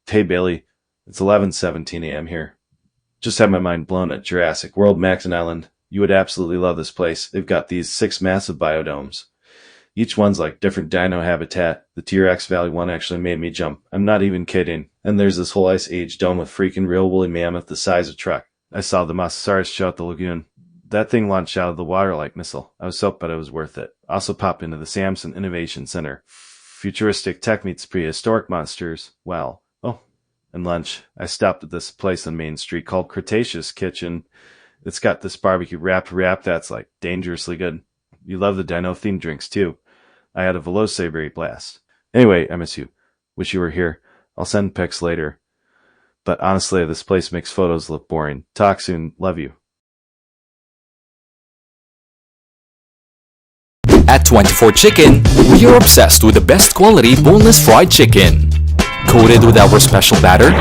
Hey Bailey, it's 11:17 a.m. here. Just had my mind blown at Jurassic World Mactan Island. You would absolutely love this place. They've got these 6 massive biodomes. Each one's like different dino habitat. The T-Rex Valley one actually made me jump. I'm not even kidding. And there's this whole Ice Age dome with freaking real woolly mammoth the size of a truck. I saw the Mosasaurus show at the lagoon. That thing launched out of the water like missile. I was soaked, but it was worth it. Also pop into the Samson Innovation Center. Futuristic tech meets prehistoric monsters. Wow. Oh, and lunch. I stopped at this place on Main Street called Cretaceous Kitchen. It's got this barbecue wrap that's like dangerously good. You love the dino-themed drinks too. I had a velociraptor blast. Anyway, I miss you. Wish you were here. I'll send pics later. But honestly, this place makes photos look boring. Talk soon. Love you. At 24 Chicken, we are obsessed with the best quality boneless fried chicken. Coated with our special batter,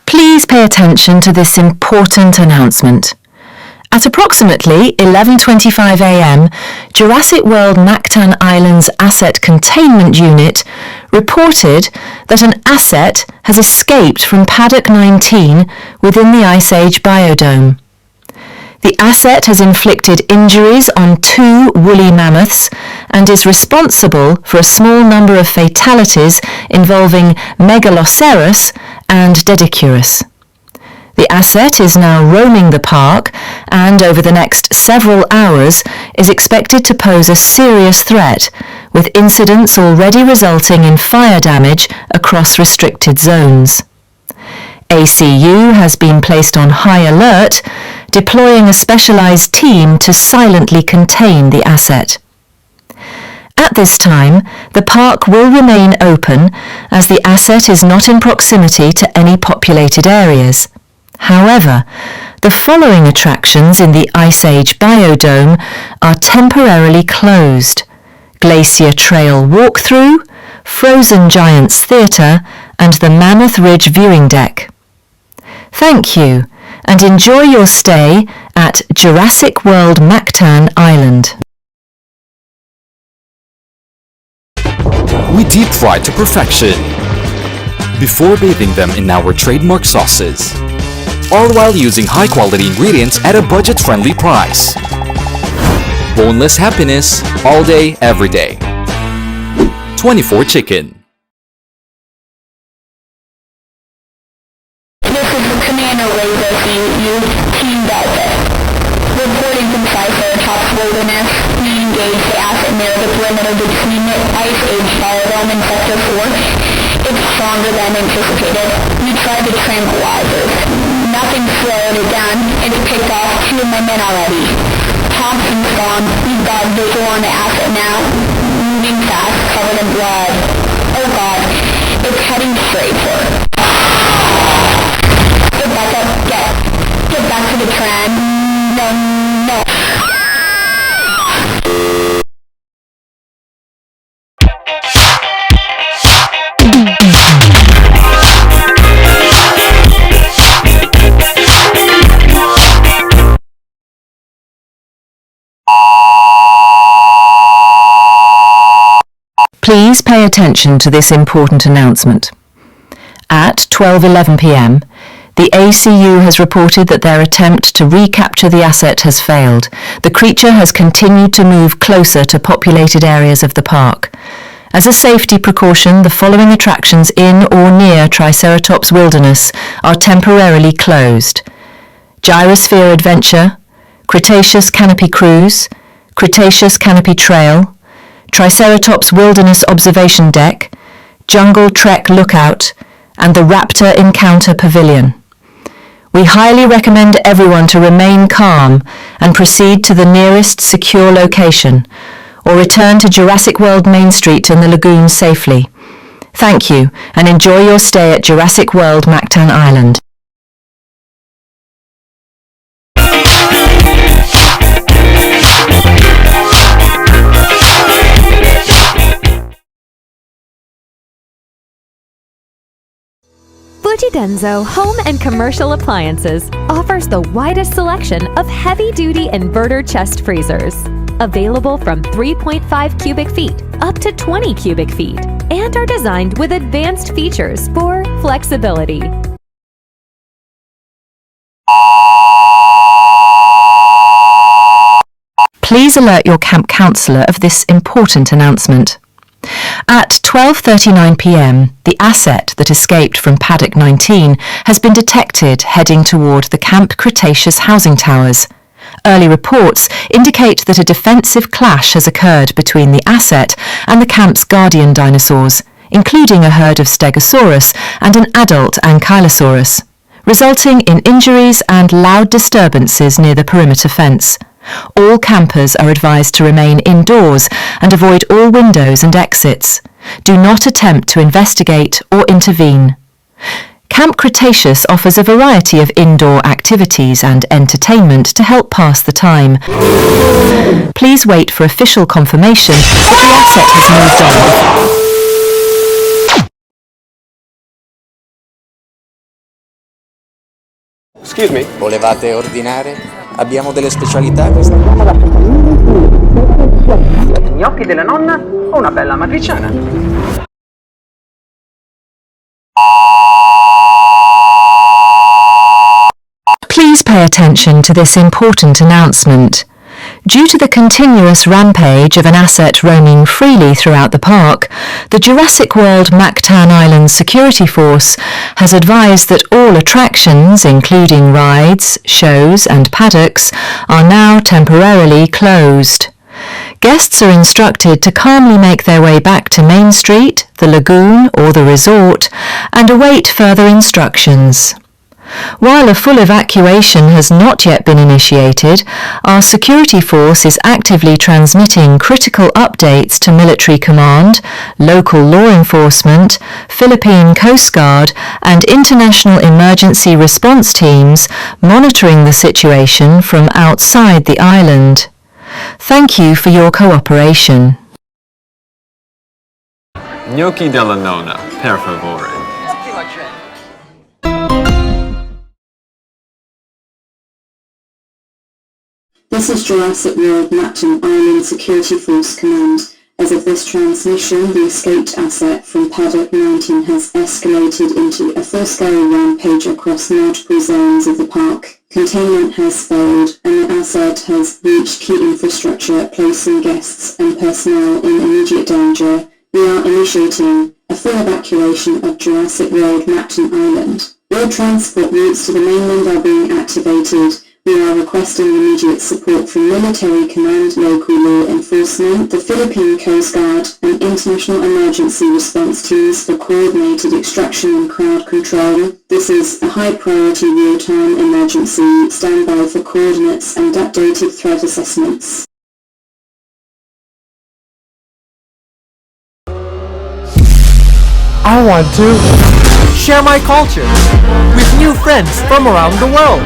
Please pay attention to this important announcement. At approximately 11:25 a.m., Jurassic World Mactan Island's Asset Containment Unit reported that an asset has escaped from Paddock 19 within the Ice Age biodome. The asset has inflicted injuries on 2 woolly mammoths and is responsible for a small number of fatalities involving Megaloceros and Dedicurus. The asset is now roaming the park and over the next several hours is expected to pose a serious threat, with incidents already resulting in fire damage across restricted zones. ACU has been placed on high alert, deploying a specialized team to silently contain the asset. At this time, the park will remain open as the asset is not in proximity to any populated areas. However, the following attractions in the Ice Age biodome are temporarily closed: Glacier Trail Walkthrough, Frozen Giants Theatre, and the Mammoth Ridge Viewing Deck. Thank you, and enjoy your stay at Jurassic World Mactan Island. we deep fry to perfection before bathing them in our trademark sauces, all while using high-quality ingredients at a budget-friendly price. Boneless happiness, all day, every day. 24 Chicken. This is the commander laser you Team Delta. Reporting from Triceratops Wilderness, we engaged the asset near the perimeter between the Ice Age biodome and Sector 4. It's stronger than anticipated. We tried to tranquilize it. Nothing slowed it down. It's picked off 2 of my men already. Thompson's gone. We've got visual on the asset now. Moving fast, covered in blood. Oh god, it's heading straight for it. Get back up, get back to the tram. No. Please pay attention to this important announcement. At 12:11 p.m., the ACU has reported that their attempt to recapture the asset has failed. The creature has continued to move closer to populated areas of the park. As a safety precaution, the following attractions in or near Triceratops Wilderness are temporarily closed: Gyrosphere Adventure, Cretaceous Canopy Cruise, Cretaceous Canopy Trail, Triceratops Wilderness Observation Deck, Jungle Trek Lookout, and the Raptor Encounter Pavilion. We highly recommend everyone to remain calm and proceed to the nearest secure location, or return to Jurassic World Main Street and the lagoon safely. Thank you, and enjoy your stay at Jurassic World Mactan Island. Denso Home and Commercial Appliances offers the widest selection of heavy-duty inverter chest freezers, available from 3.5 cubic feet up to 20 cubic feet, and are designed with advanced features for flexibility. Please alert your camp counsellor of this important announcement. At 12:39 p.m, the asset that escaped from Paddock 19 has been detected heading toward the Camp Cretaceous housing towers. Early reports indicate that a defensive clash has occurred between the asset and the camp's guardian dinosaurs, including a herd of Stegosaurus and an adult Ankylosaurus, resulting in injuries and loud disturbances near the perimeter fence. All campers are advised to remain indoors and avoid all windows and exits. Do not attempt to investigate or intervene. Camp Cretaceous offers a variety of indoor activities and entertainment to help pass the time. Please wait for official confirmation that the asset has moved on. Excuse me. Volevate ordinare? Abbiamo delle specialità. Gnocchi della nonna o una bella matriciana? Please pay attention to this important announcement. Due to the continuous rampage of an asset roaming freely throughout the park, the Jurassic World Mactan Island Security Force has advised that all attractions, including rides, shows and paddocks, are now temporarily closed. Guests are instructed to calmly make their way back to Main Street, the lagoon or the resort and await further instructions. While a full evacuation has not yet been initiated, our security force is actively transmitting critical updates to military command, local law enforcement, Philippine Coast Guard and international emergency response teams monitoring the situation from outside the island. Thank you for your cooperation. Gnocchi della nonna, per favore. This is Jurassic World Mactan Island Security Force Command. As of this transmission, the escaped asset from Paddock 19 has escalated into a full-scale rampage across multiple zones of the park. Containment has failed, and the asset has reached key infrastructure, placing guests and personnel in immediate danger. We are initiating a full evacuation of Jurassic World Mactan Island. All transport routes to the mainland are being activated. We are requesting immediate support from military command, local law enforcement, the Philippine Coast Guard, and international emergency response teams for coordinated extraction and crowd control. This is a high-priority real-time emergency. Stand by for coordinates and updated threat assessments. I want to share my culture with new friends from around the world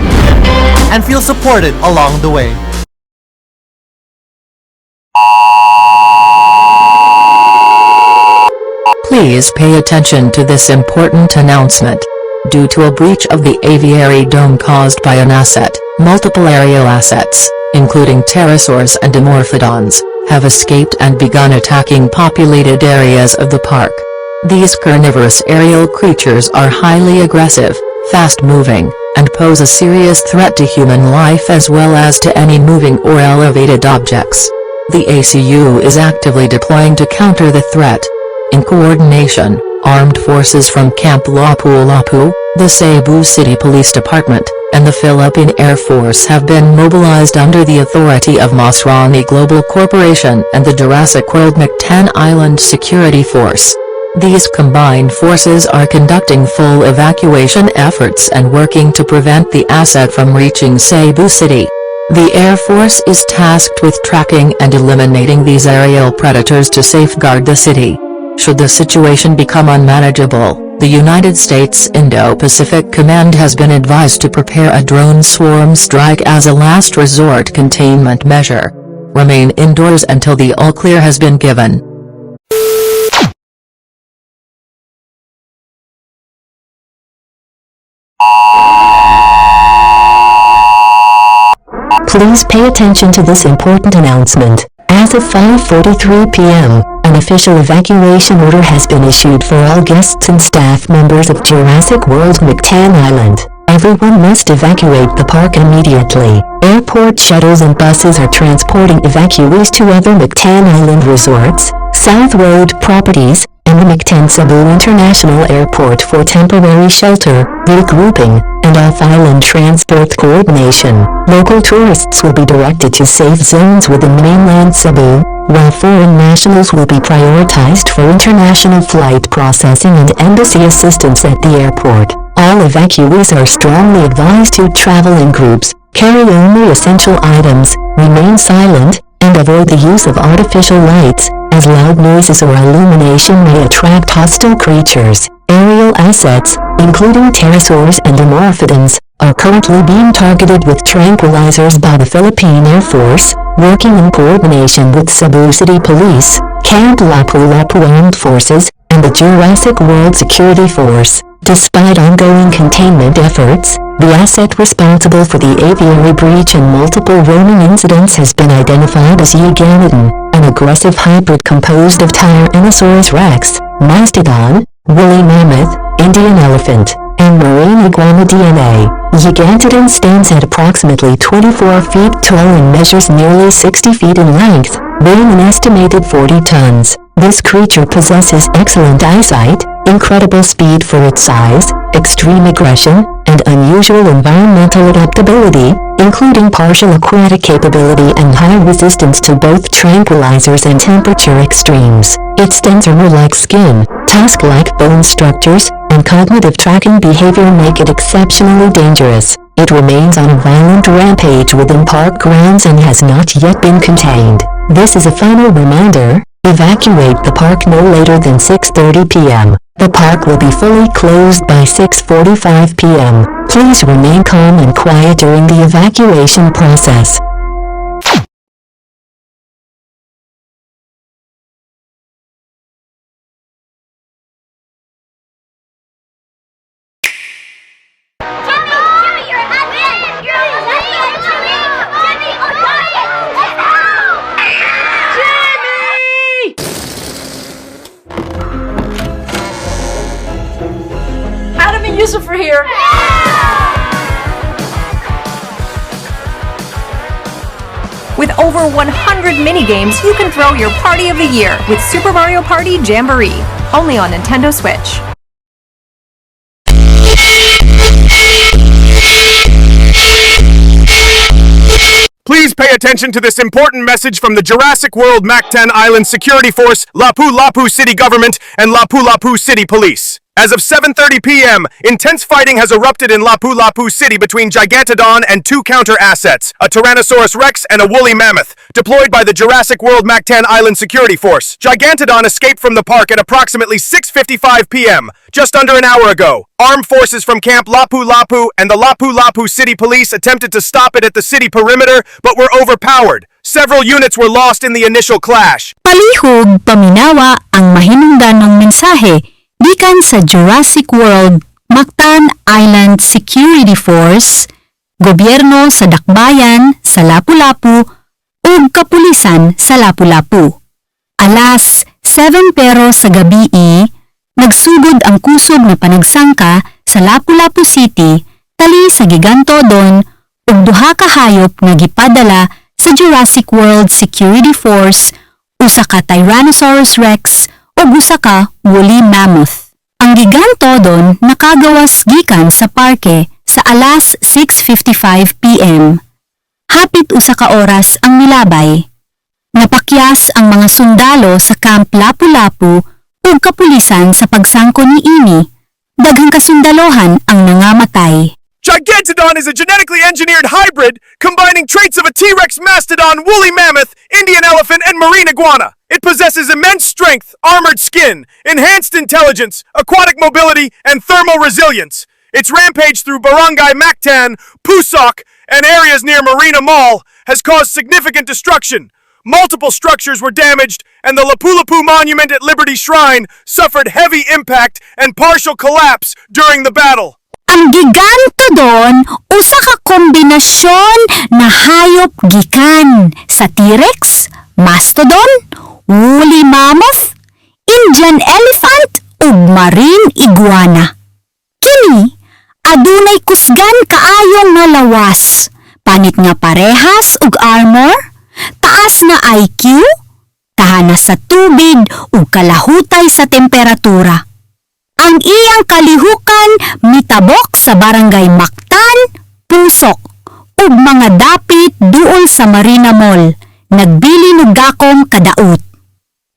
and feel supported along the way. Please pay attention to this important announcement. Due to a breach of the aviary dome caused by an asset, multiple aerial assets, including pterosaurs and dimorphodons, have escaped and begun attacking populated areas of the park. These carnivorous aerial creatures are highly aggressive, fast-moving, and pose a serious threat to human life as well as to any moving or elevated objects. The ACU is actively deploying to counter the threat. In coordination, armed forces from Camp Lapu-Lapu, the Cebu City Police Department, and the Philippine Air Force have been mobilized under the authority of Masrani Global Corporation and the Jurassic World Mactan Island Security Force. These combined forces are conducting full evacuation efforts and working to prevent the asset from reaching Cebu City. The Air Force is tasked with tracking and eliminating these aerial predators to safeguard the city. Should the situation become unmanageable, the United States Indo-Pacific Command has been advised to prepare a drone swarm strike as a last resort containment measure. Remain indoors until the all-clear has been given. Please pay attention to this important announcement. As of 5:43 p.m., an official evacuation order has been issued for all guests and staff members of Jurassic World Mactan Island. Everyone must evacuate the park immediately. Airport shuttles and buses are transporting evacuees to other Mactan Island resorts, South Road properties, and the Mactan Cebu International Airport for temporary shelter, regrouping, and off-island transport coordination. Local tourists will be directed to safe zones within mainland Cebu, while foreign nationals will be prioritized for international flight processing and embassy assistance at the airport. All evacuees are strongly advised to travel in groups, carry only essential items, remain silent, and avoid the use of artificial lights, as loud noises or illumination may attract hostile creatures. Aerial assets, including pterosaurs and dimorphodons, are currently being targeted with tranquilizers by the Philippine Air Force, working in coordination with Cebu City Police, Camp Lapu-Lapu Armed Forces, and the Jurassic World Security Force. Despite ongoing containment efforts, the asset responsible for the aviary breach and multiple roaming incidents has been identified as Gigantodon, an aggressive hybrid composed of Tyrannosaurus rex, mastodon, woolly mammoth, Indian elephant, and marine iguana DNA. Gigantodon stands at approximately 24 feet tall and measures nearly 60 feet in length, weighing an estimated 40 tons. This creature possesses excellent eyesight, incredible speed for its size, extreme aggression, and unusual environmental adaptability, including partial aquatic capability and high resistance to both tranquilizers and temperature extremes. Its dendrimer-like skin, tusk-like bone structures, and cognitive tracking behavior make it exceptionally dangerous. It remains on a violent rampage within park grounds and has not yet been contained. This is a final reminder: evacuate the park no later than 6:30 p.m. The park will be fully closed by 6:45 p.m. Please remain calm and quiet during the evacuation process. Yusuf here! With over 100 mini-games, you can throw your party of the year with Super Mario Party Jamboree, only on Nintendo Switch. Please pay attention to this important message from the Jurassic World Mactan Island Security Force, Lapu-Lapu City Government, and Lapu-Lapu City Police. As of 7:30 p.m., intense fighting has erupted in Lapu-Lapu City between Gigantodon and two counter-assets, a Tyrannosaurus rex and a woolly mammoth, deployed by the Jurassic World Mactan Island Security Force. Gigantodon escaped from the park at approximately 6:55 p.m., just under an hour ago. Armed forces from Camp Lapu-Lapu and the Lapu-Lapu City Police attempted to stop it at the city perimeter, but were overpowered. Several units were lost in the initial clash. Palihog, paminawa ang mahinungdanong mensahe gikan sa Jurassic World Mactan Island Security Force, gobyerno sa dakbayan sa Lapu-Lapu ug kapulisan sa Lapu-Lapu. Alas 7 pero sa gabii, nagsugod ang kusog na panagsangka sa Lapu-Lapu City tali sa Gigantodon ug duha ka hayop nga gipadala sa Jurassic World Security Force, usa ka Tyrannosaurus rex ug usa ka woolly mammoth. Ang Gigantodon nakagawas gikan sa parke sa alas 6:55 p.m. Hapit usa ka oras ang milabay. Napakyas ang mga sundalo sa Camp Lapu-Lapu ug kapulisan sa pagsangko ni ini. Daghang kasundalohan ang nangamatay. Gigantodon is a genetically engineered hybrid combining traits of a T-Rex mastodon, woolly mammoth, Indian elephant, and marine iguana. It possesses immense strength, armored skin, enhanced intelligence, aquatic mobility, and thermal resilience. Its rampage through Barangay Mactan, Pusoc, and areas near Marina Mall has caused significant destruction. Multiple structures were damaged, and the Lapu-Lapu Monument at Liberty Shrine suffered heavy impact and partial collapse during the battle. Ang Gigantodon Usa ka kombinasyon na hayop gikan sa T-Rex, mastodon, woolly mammoth, Indian elephant ug marine iguana. Kini adunay kusgan kaayong nga lawas, panit nga parehas ug armor, taas nga IQ, tahanas sa tubig ug kalahutay sa temperatura. Ang iyang kalihukan mitabok sa barangay Mactan, Pusok, ug mga dapit duol sa Marina Mall, nagbili og gakom kadaot.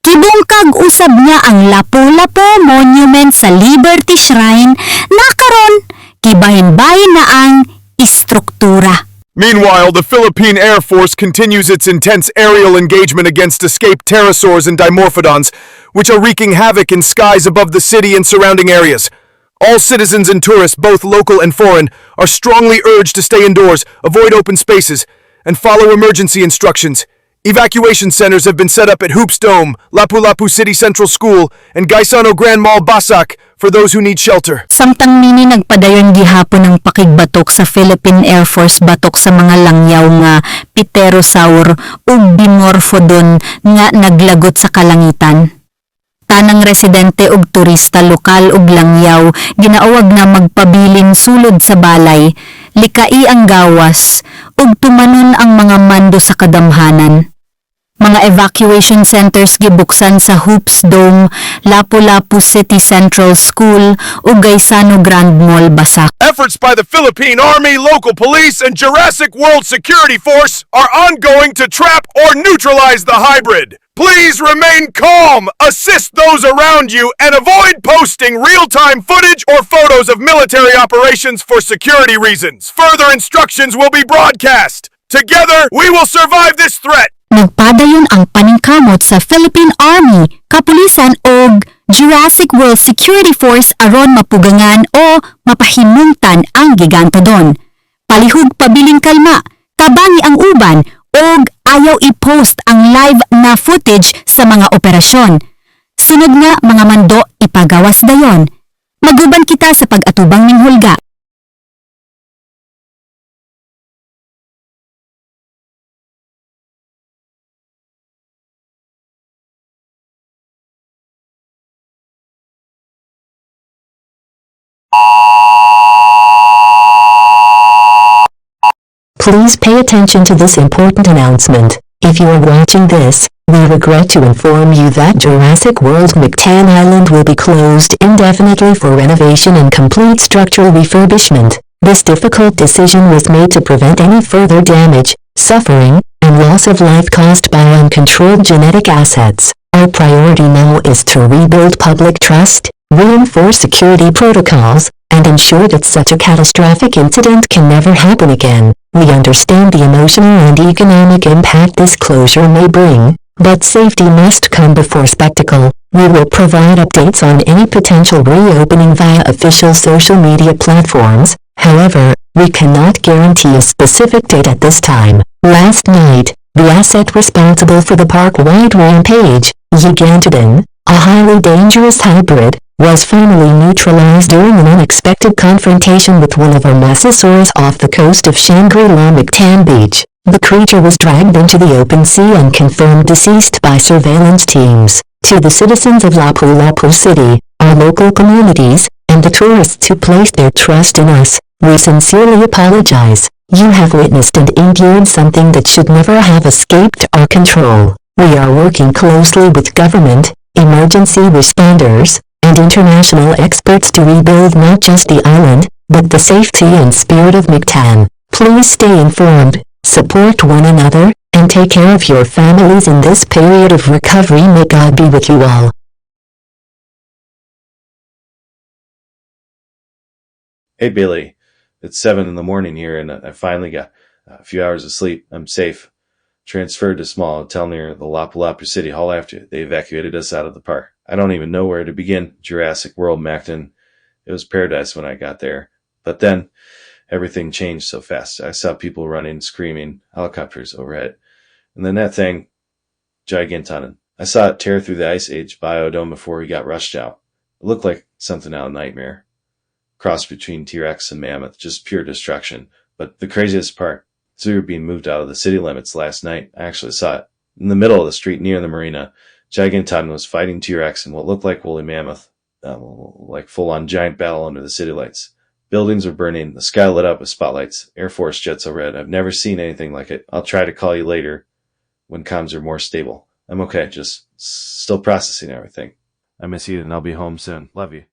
Kibungkag usab niya ang Lapu-Lapu Monument sa Liberty Shrine na karon kibahin-bahin na ang istruktura. Meanwhile, the Philippine Air Force continues its intense aerial engagement against escaped pterosaurs and dimorphodons, which are wreaking havoc in skies above the city and surrounding areas. All citizens and tourists, both local and foreign, are strongly urged to stay indoors, avoid open spaces, and follow emergency instructions. Evacuation centers have been set up at Hoops Dome, Lapu-Lapu City Central School, and Gaisano Grand Mall Basak for those who need shelter. Samtang nini nagpadayon gihapon ng pakigbatok sa Philippine Air Force batok sa mga langyaw nga pterosaur ug dimorphodon nga naglagot sa kalangitan. Tanang residente ug turista lokal ug langyaw ginaawag na magpabilin sulod sa balay, likai ang gawas ug tumanon ang mga mando sa kadamhanan. Mga evacuation centers gibuksan sa Hoops Dome, Lapu-Lapu City Central School ug Gaisano Grand Mall Basak. Efforts by the Philippine Army, local police, and Jurassic World Security Force are ongoing to trap or neutralize the hybrid. Please remain calm, assist those around you, and avoid posting real-time footage or photos of military operations for security reasons. Further instructions will be broadcast. Together, we will survive this threat. Nagpadayon ang paningkamot sa Philippine Army, Kapulisan ug Jurassic World Security Force aron mapugangan o mapahimungtan ang Gigantodon. Palihog pabiling kalma, tabangi ang uban ug ayaw i-post ang live na footage sa mga operasyon. Sunod nga mga mando ipagawas dayon. Maguban kita sa pag-atubang ning hulga. Please pay attention to this important announcement. If you are watching this, we regret to inform you that Jurassic World Mactan Island will be closed indefinitely for renovation and complete structural refurbishment. This difficult decision was made to prevent any further damage, suffering, and loss of life caused by uncontrolled genetic assets. Our priority now is to rebuild public trust, reinforce security protocols, and ensure that such a catastrophic incident can never happen again. We understand the emotional and economic impact this closure may bring, but safety must come before spectacle. We will provide updates on any potential reopening via official social media platforms. However, we cannot guarantee a specific date at this time. Last night, the asset responsible for the park-wide rampage, Gigantodon, a highly dangerous hybrid, was finally neutralized during an unexpected confrontation with one of our mosasaurs off the coast of Shangri-La Mactan Beach. The creature was dragged into the open sea and confirmed deceased by surveillance teams. To the citizens of Lapu-Lapu City, our local communities, and the tourists who placed their trust in us, we sincerely apologize. You have witnessed and endured something that should never have escaped our control. We are working closely with government, emergency responders, and international experts to rebuild not just the island, but the safety and spirit of Mactan. Please stay informed, support one another, and take care of your families in this period of recovery. May God be with you all. Hey Billy, it's 7 in the morning here and I finally got a few hours of sleep. I'm safe. Transferred to small hotel near the Lapu-Lapu City Hall after they evacuated us out of the park. I don't even know where to begin. Jurassic World Mactan. It was paradise when I got there. But then, everything changed so fast. I saw people running, screaming, helicopters overhead. And then that thing, Gigantodon. I saw it tear through the Ice Age biodome before we got rushed out. It looked like something out of Nightmare. Cross between T-Rex and mammoth, just pure destruction. But the craziest part, as we were being moved out of the city limits last night, I actually saw it. In the middle of the street near the marina, Gigantodon was fighting T-Rex in what looked like woolly mammoth, like full-on giant battle under the city lights. Buildings were burning, the sky lit up with spotlights, Air Force jets overhead. I've never seen anything like it. I'll try to call you later when comms are more stable. I'm okay, just still processing everything. I miss you and I'll be home soon. Love you.